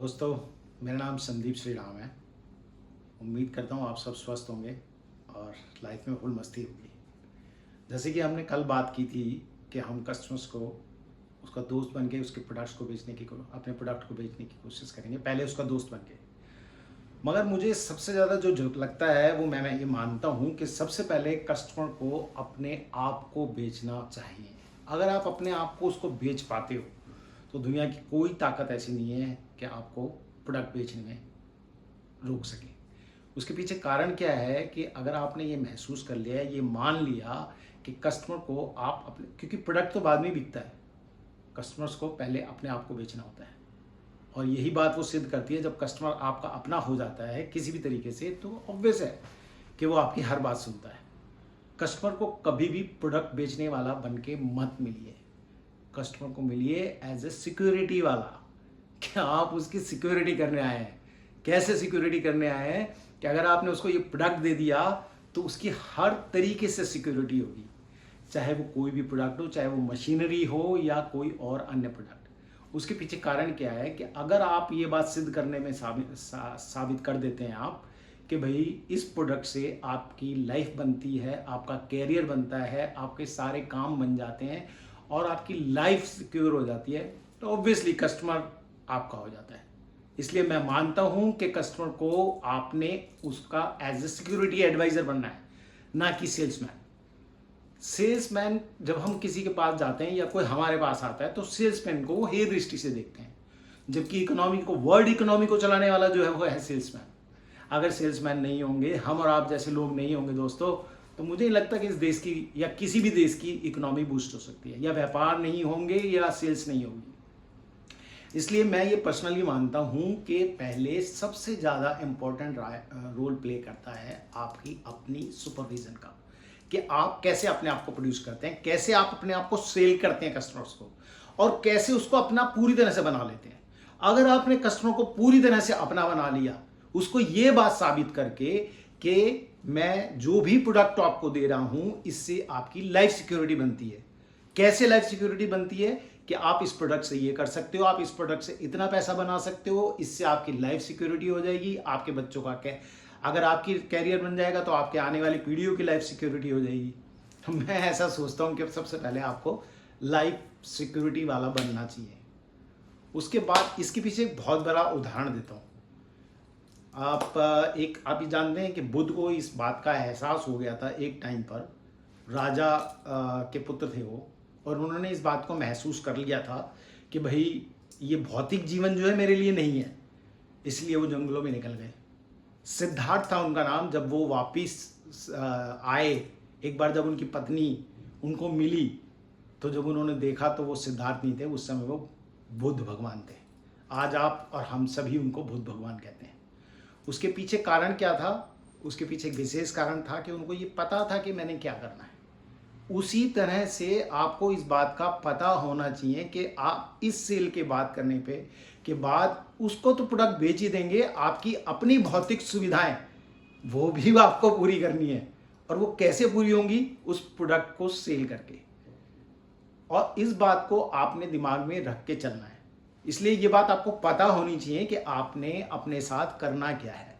दोस्तों, मेरा नाम संदीप श्री राम है। उम्मीद करता हूँ आप सब स्वस्थ होंगे और लाइफ में फुल मस्ती होगी। जैसे कि हमने कल बात की थी कि हम कस्टमर्स को उसका दोस्त बन के उसके प्रोडक्ट्स को बेचने की अपने प्रोडक्ट को बेचने की कोशिश करेंगे, पहले उसका दोस्त बन के। मगर मुझे सबसे ज़्यादा जो लगता है वो मैं ये मानता हूँ कि सबसे पहले कस्टमर को अपने आप को बेचना चाहिए। अगर आप अपने आप को उसको बेच पाते हो तो दुनिया की कोई ताकत ऐसी नहीं है कि आपको प्रोडक्ट बेचने में रोक सके। उसके पीछे कारण क्या है कि अगर आपने ये महसूस कर लिया, ये मान लिया कि कस्टमर को आप अपने, क्योंकि प्रोडक्ट तो बाद में बिकता है, कस्टमर्स को पहले अपने आप को बेचना होता है। और यही बात वो सिद्ध करती है, जब कस्टमर आपका अपना हो जाता है किसी भी तरीके से तो ऑब्वियस है कि वो आपकी हर बात सुनता है। कस्टमर को कभी भी प्रोडक्ट बेचने वाला बन के मत मिलिए, कस्टमर को मिलिए एज ए सिक्योरिटी वाला। क्या आप उसकी सिक्योरिटी करने आए हैं? कैसे सिक्योरिटी करने आए हैं कि अगर आपने उसको ये प्रोडक्ट दे दिया तो उसकी हर तरीके से सिक्योरिटी होगी, चाहे वो कोई भी प्रोडक्ट हो, चाहे वो मशीनरी हो या कोई और अन्य प्रोडक्ट। उसके पीछे कारण क्या है कि अगर आप ये बात सिद्ध करने में साबित कर देते हैं आप कि भाई इस प्रोडक्ट से आपकी लाइफ बनती है, आपका कैरियर बनता है, आपके सारे काम बन जाते हैं और आपकी लाइफ सिक्योर हो जाती है, तो ऑब्वियसली कस्टमर आपका हो जाता है। इसलिए मैं मानता हूं कि कस्टमर को आपने उसका एज ए सिक्योरिटी एडवाइजर बनना है, ना कि सेल्समैन। सेल्समैन, जब हम किसी के पास जाते हैं या कोई हमारे पास आता है तो सेल्समैन को वो हे दृष्टि से देखते हैं, जबकि इकोनॉमी को, वर्ल्ड इकोनॉमी को चलाने वाला जो है वो है सेल्समैन। अगर सेल्समैन नहीं होंगे, हम और आप जैसे लोग नहीं होंगे दोस्तों, तो मुझे नहीं लगता कि इस देश की या किसी भी देश की इकोनॉमी बूस्ट हो सकती है, या व्यापार नहीं होंगे या सेल्स नहीं होगी। इसलिए मैं ये पर्सनली मानता हूँ कि पहले सबसे ज़्यादा इम्पोर्टेंट रोल प्ले करता है आपकी अपनी सुपरविजन का, कि आप कैसे अपने आप को प्रोड्यूस करते हैं, कैसे आप अपने आप को सेल करते हैं कस्टमर्स को, और कैसे उसको अपना पूरी तरह से बना लेते हैं। अगर आपने कस्टमर को पूरी तरह से अपना बना लिया, उसको ये बात साबित करके कि मैं जो भी प्रोडक्ट आपको दे रहा हूं इससे आपकी लाइफ सिक्योरिटी बनती है। कैसे लाइफ सिक्योरिटी बनती है कि आप इस प्रोडक्ट से ये कर सकते हो, आप इस प्रोडक्ट से इतना पैसा बना सकते हो, इससे आपकी लाइफ सिक्योरिटी हो जाएगी, आपके बच्चों का अगर आपकी कैरियर बन जाएगा तो आपके आने वाली पीढ़ियों की लाइफ सिक्योरिटी हो जाएगी। तो मैं ऐसा सोचता हूँ कि सबसे पहले आपको लाइफ सिक्योरिटी वाला बनना चाहिए। उसके बाद इसके पीछे एक बहुत बड़ा उदाहरण देता हूँ। आप ये जानते हैं कि बुद्ध को इस बात का एहसास हो गया था एक टाइम पर, राजा के पुत्र थे वो, और उन्होंने इस बात को महसूस कर लिया था कि भाई ये भौतिक जीवन जो है मेरे लिए नहीं है, इसलिए वो जंगलों में निकल गए। सिद्धार्थ था उनका नाम। जब वो वापिस आए, एक बार जब उनकी पत्नी उनको मिली तो जब उन्होंने देखा तो वो सिद्धार्थ नहीं थे, उस समय वो बुद्ध भगवान थे। आज आप और हम सभी उनको बुद्ध भगवान कहते हैं। उसके पीछे कारण क्या था? उसके पीछे एक विशेष कारण था कि उनको ये पता था कि मैंने क्या करना है। उसी तरह से आपको इस बात का पता होना चाहिए कि आप इस सेल के बात करने पे के बाद उसको तो प्रोडक्ट बेच ही देंगे, आपकी अपनी भौतिक सुविधाएं वो भी आपको पूरी करनी है। और वो कैसे पूरी होंगी? उस प्रोडक्ट को सेल करके। और इस बात को आपने दिमाग में रख के चलना है। इसलिए ये बात आपको पता होनी चाहिए कि आपने अपने साथ करना क्या है।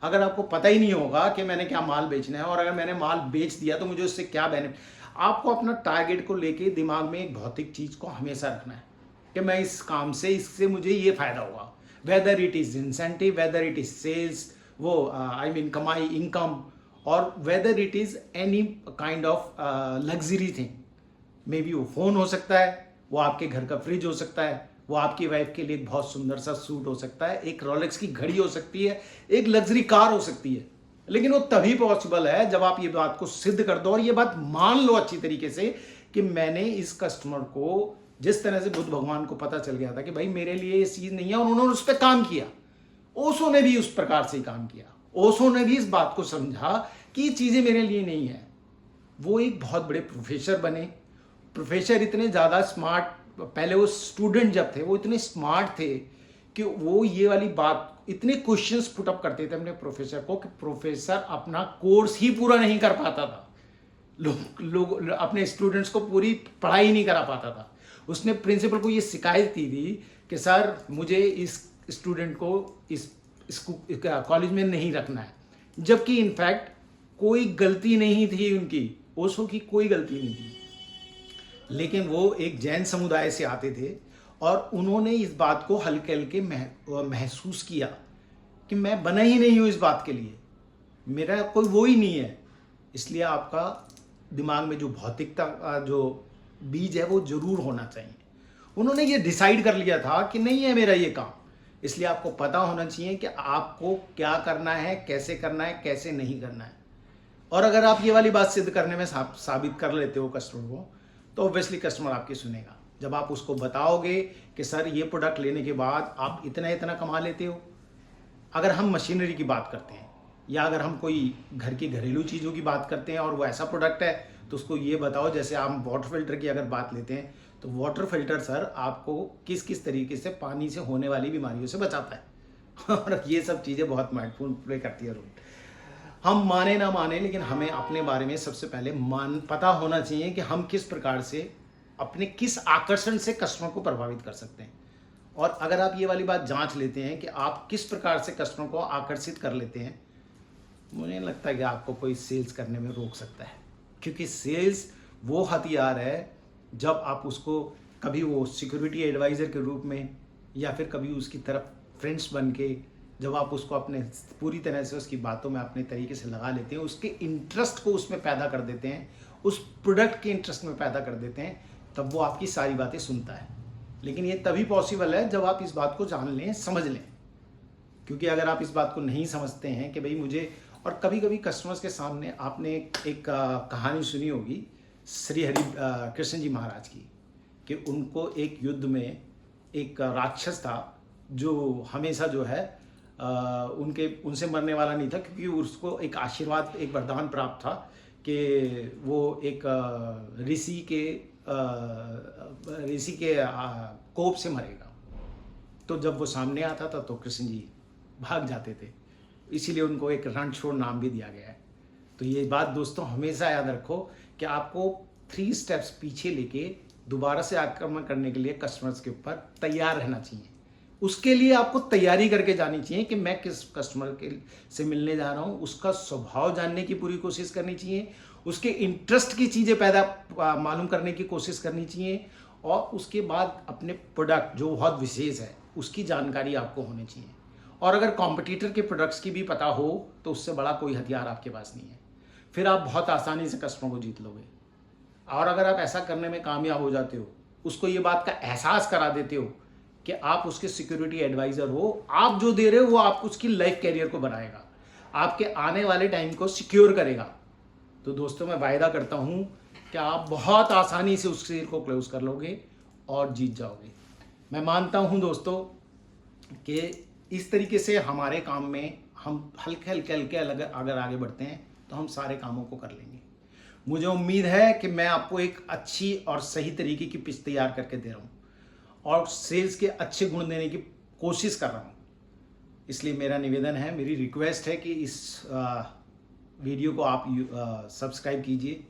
अगर आपको पता ही नहीं होगा कि मैंने क्या माल बेचना है और अगर मैंने माल बेच दिया तो मुझे उससे क्या बेनिफिट, आपको अपना टारगेट को लेके दिमाग में एक भौतिक चीज को हमेशा रखना है कि मैं इस काम से, इससे मुझे ये फायदा होगा, whether it is incentive, whether it is sales, वो आई मीन कमाई, इनकम, और whether it is any kind of luxury thing. Maybe वो फोन हो सकता है, वो आपके घर का फ्रिज हो सकता है, वो आपकी वाइफ के लिए एक बहुत सुंदर सा सूट हो सकता है, एक रोलेक्स की घड़ी हो सकती है, एक लग्जरी कार हो सकती है। लेकिन वो तभी पॉसिबल है जब आप ये बात को सिद्ध कर दो और ये बात मान लो अच्छी तरीके से कि मैंने इस कस्टमर को, जिस तरह से बुद्ध भगवान को पता चल गया था कि भाई मेरे लिए ये चीज नहीं है, और उन्होंने उस पर काम किया। ओशो ने भी उस प्रकार से काम किया। ओशो ने भी इस बात को समझा कि ये चीजें मेरे लिए नहीं है। वो एक बहुत बड़े प्रोफेसर बने। प्रोफेसर इतने ज़्यादा स्मार्ट, पहले वो स्टूडेंट जब थे वो इतने स्मार्ट थे कि वो ये वाली बात, इतने क्वेश्चंस पुटअप करते थे अपने प्रोफेसर को कि प्रोफेसर अपना कोर्स ही पूरा नहीं कर पाता था। लोग अपने स्टूडेंट्स को पूरी पढ़ाई नहीं करा पाता था। उसने प्रिंसिपल को ये शिकायत की थी कि सर मुझे इस स्टूडेंट को इस कॉलेज में नहीं रखना है, जबकि इनफैक्ट कोई गलती नहीं थी उनकी, ओशो की कोई गलती नहीं थी, लेकिन वो एक जैन समुदाय से आते थे और उन्होंने इस बात को हल्के हल्के महसूस किया कि मैं बना ही नहीं हूँ इस बात के लिए, मेरा कोई वो ही नहीं है। इसलिए आपका दिमाग में जो भौतिकता का जो बीज है वो जरूर होना चाहिए। उन्होंने ये डिसाइड कर लिया था कि नहीं है मेरा ये काम, इसलिए आपको पता होना चाहिए कि आपको क्या करना है, कैसे करना है, कैसे नहीं करना है। और अगर आप ये वाली बात सिद्ध करने में साबित कर लेते हो कस्टमर को, तो ऑब्वियसली कस्टमर आपकी सुनेगा। जब आप उसको बताओगे कि सर ये प्रोडक्ट लेने के बाद आप इतना इतना कमा लेते हो, अगर हम मशीनरी की बात करते हैं या अगर हम कोई घर की घरेलू चीज़ों की बात करते हैं और वो ऐसा प्रोडक्ट है, तो उसको ये बताओ, जैसे आप वाटर फिल्टर की अगर बात लेते हैं तो वाटर फिल्टर सर आपको किस किस तरीके से पानी से होने वाली बीमारियों से बचाता है और ये सब चीज़ें बहुत महत्वपूर्ण प्ले करती है रोल। हम माने ना माने, लेकिन हमें अपने बारे में सबसे पहले पता होना चाहिए कि हम किस प्रकार से अपने किस आकर्षण से कस्टमर को प्रभावित कर सकते हैं। और अगर आप ये वाली बात जांच लेते हैं कि आप किस प्रकार से कस्टमर को आकर्षित कर लेते हैं, मुझे नहीं लगता कि आपको कोई सेल्स करने में रोक सकता है, क्योंकि सेल्स वो हथियार है जब आप उसको कभी वो सिक्योरिटी एडवाइज़र के रूप में या फिर कभी उसकी तरफ फ्रेंड्स बन के जब आप उसको अपने पूरी तरह से उसकी बातों में अपने तरीके से लगा लेते हैं, उसके इंटरेस्ट को उसमें पैदा कर देते हैं, उस प्रोडक्ट के इंटरेस्ट में पैदा कर देते हैं, तब वो आपकी सारी बातें सुनता है। लेकिन ये तभी पॉसिबल है जब आप इस बात को जान लें, समझ लें। क्योंकि अगर आप इस बात को नहीं समझते हैं कि भाई मुझे, और कभी कभी कस्टमर्स के सामने आपने एक कहानी सुनी होगी श्री हरि कृष्ण जी महाराज की, कि उनको एक युद्ध में एक राक्षस था जो हमेशा जो है उनसे मरने वाला नहीं था, क्योंकि उसको एक आशीर्वाद, एक वरदान प्राप्त था कि वो एक ऋषि के कोप से मरेगा। तो जब वो सामने आता था तो कृष्ण जी भाग जाते थे, इसीलिए उनको एक रणछोड़ नाम भी दिया गया है। तो ये बात दोस्तों हमेशा याद रखो कि आपको 3 स्टेप्स पीछे लेके दोबारा से आक्रमण करने के लिए कस्टमर्स के ऊपर तैयार रहना चाहिए। उसके लिए आपको तैयारी करके जानी चाहिए कि मैं किस कस्टमर से मिलने जा रहा हूँ, उसका स्वभाव जानने की पूरी कोशिश करनी चाहिए, उसके इंटरेस्ट की चीज़ें मालूम करने की कोशिश करनी चाहिए, और उसके बाद अपने प्रोडक्ट जो बहुत विशेष है उसकी जानकारी आपको होनी चाहिए। और अगर कॉम्पिटिटर के प्रोडक्ट्स की भी पता हो तो उससे बड़ा कोई हथियार आपके पास नहीं है, फिर आप बहुत आसानी से कस्टमर को जीत लोगे। और अगर आप ऐसा करने में कामयाब हो जाते हो, उसको ये बात का एहसास करा देते हो कि आप उसके सिक्योरिटी एडवाइज़र हो, आप जो दे रहे हो वो आपको उसकी लाइफ कैरियर को बनाएगा, आपके आने वाले टाइम को सिक्योर करेगा, तो दोस्तों मैं वायदा करता हूँ कि आप बहुत आसानी से उस सेल को क्लोज कर लोगे और जीत जाओगे। मैं मानता हूँ दोस्तों कि इस तरीके से हमारे काम में हम हल्के हल्के अगर आगे बढ़ते हैं तो हम सारे कामों को कर लेंगे। मुझे उम्मीद है कि मैं आपको एक अच्छी और सही तरीके की पिच तैयार करके दे रहा हूँ और सेल्स के अच्छे गुण देने की कोशिश कर रहा हूँ। इसलिए मेरा निवेदन है, मेरी रिक्वेस्ट है कि इस वीडियो को आप सब्सक्राइब कीजिए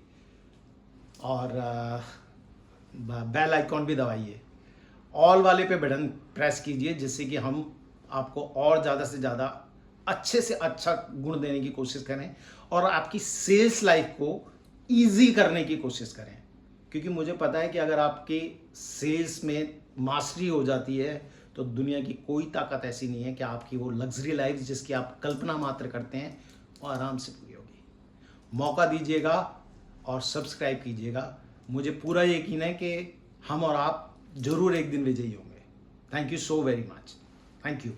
और बेल आइकॉन भी दबाइए, ऑल वाले पे बटन प्रेस कीजिए, जिससे कि हम आपको और ज़्यादा से ज़्यादा अच्छे से अच्छा गुण देने की कोशिश करें और आपकी सेल्स लाइफ को ईजी करने की कोशिश करें। क्योंकि मुझे पता है कि अगर आपके सेल्स में मास्टरी हो जाती है तो दुनिया की कोई ताकत ऐसी नहीं है कि आपकी वो लग्जरी लाइफ जिसकी आप कल्पना मात्र करते हैं वो आराम से पूरी होगी। मौका दीजिएगा और सब्सक्राइब कीजिएगा। मुझे पूरा यकीन है कि हम और आप जरूर एक दिन विजयी होंगे। Thank you so very much. Thank you.